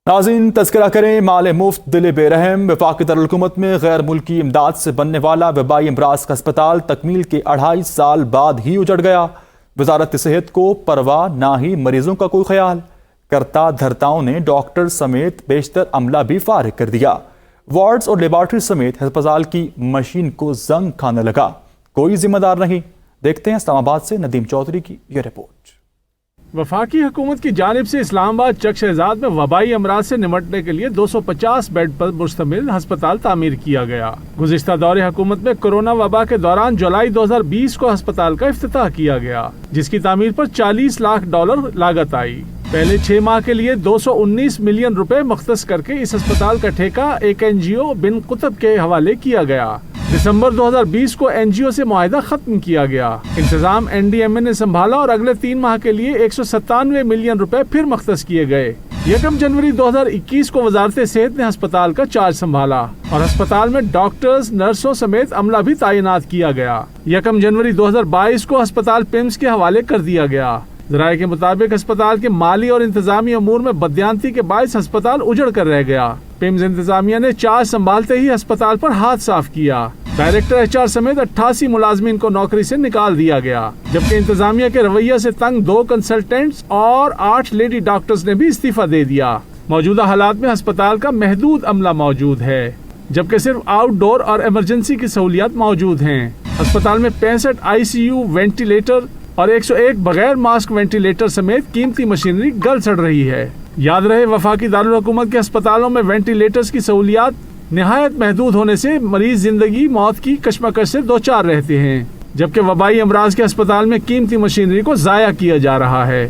ناظرین، تذکرہ کریں مال مفت دل بے رحم وفاقی دارالحکومت میں غیر ملکی امداد سے بننے والا وبائی امراض کا ہسپتال تکمیل کے 2.5 سال بعد ہی اجڑ گیا۔ وزارت صحت کو پرواہ نہ ہی مریضوں کا کوئی خیال، کرتا دھرتاؤں نے ڈاکٹر سمیت بیشتر عملہ بھی فارغ کر دیا۔ وارڈز اور لیبارٹری سمیت ہسپتال کی مشین کو زنگ کھانے لگا، کوئی ذمہ دار نہیں۔ دیکھتے ہیں اسلام آباد سے ندیم چودھری کی یہ رپورٹ۔ وفاقی حکومت کی جانب سے اسلام آباد چک شہزاد میں وبائی امراض سے نمٹنے کے لیے 250 بیڈ پر مشتمل ہسپتال تعمیر کیا گیا۔ گزشتہ دور حکومت میں کورونا وبا کے دوران جولائی 2020 کو ہسپتال کا افتتاح کیا گیا، جس کی تعمیر پر $40 لاکھ لاگت آئی۔ پہلے 6 ماہ کے لیے 219 ملین روپے مختص کر کے اس ہسپتال کا ٹھیکہ ایک NGO بن قطب کے حوالے کیا گیا۔ دسمبر 2020 کو NGO سے معاہدہ ختم کیا گیا۔ انتظام NDMA نے سنبھالا اور اگلے 3 ماہ کے لیے 197 ملین روپے پھر مختص کیے گئے۔ 1 جنوری 2021 کو وزارت صحت نے ہسپتال کا چارج سنبھالا اور ہسپتال میں ڈاکٹرز، نرسوں سمیت عملہ بھی تعینات کیا گیا۔ 1 جنوری 2022 کو ہسپتال پیمز کے حوالے کر دیا گیا۔ ذرائع کے مطابق ہسپتال کے مالی اور انتظامی امور میں بددیانتی کے باعث ہسپتال اجڑ کر رہ گیا۔ پیمز انتظامیہ نے چارج سنبھالتے ہی ہسپتال پر ہاتھ صاف کیا۔ ڈائریکٹر HR سمیت 88 ملازمین کو نوکری سے نکال دیا گیا، جبکہ انتظامیہ کے رویہ سے تنگ 2 کنسلٹنٹس اور 8 لیڈی ڈاکٹرز نے بھی استعفیٰ دے دیا۔ موجودہ حالات میں ہسپتال کا محدود عملہ موجود ہے، جبکہ صرف آؤٹ ڈور اور ایمرجنسی کی سہولیات موجود ہیں۔ ہسپتال میں 65 ICU وینٹیلیٹر اور 101 بغیر ماسک وینٹیلیٹر سمیت قیمتی مشینری گل سڑ رہی ہے۔ یاد رہے، وفاقی دارالحکومت کے ہسپتالوں میں وینٹیلیٹرز کی سہولیات نہایت محدود ہونے سے مریض زندگی موت کی کشمکش سے دوچار رہتے ہیں، جبکہ وبائی امراض کے ہسپتال میں قیمتی مشینری کو ضائع کیا جا رہا ہے۔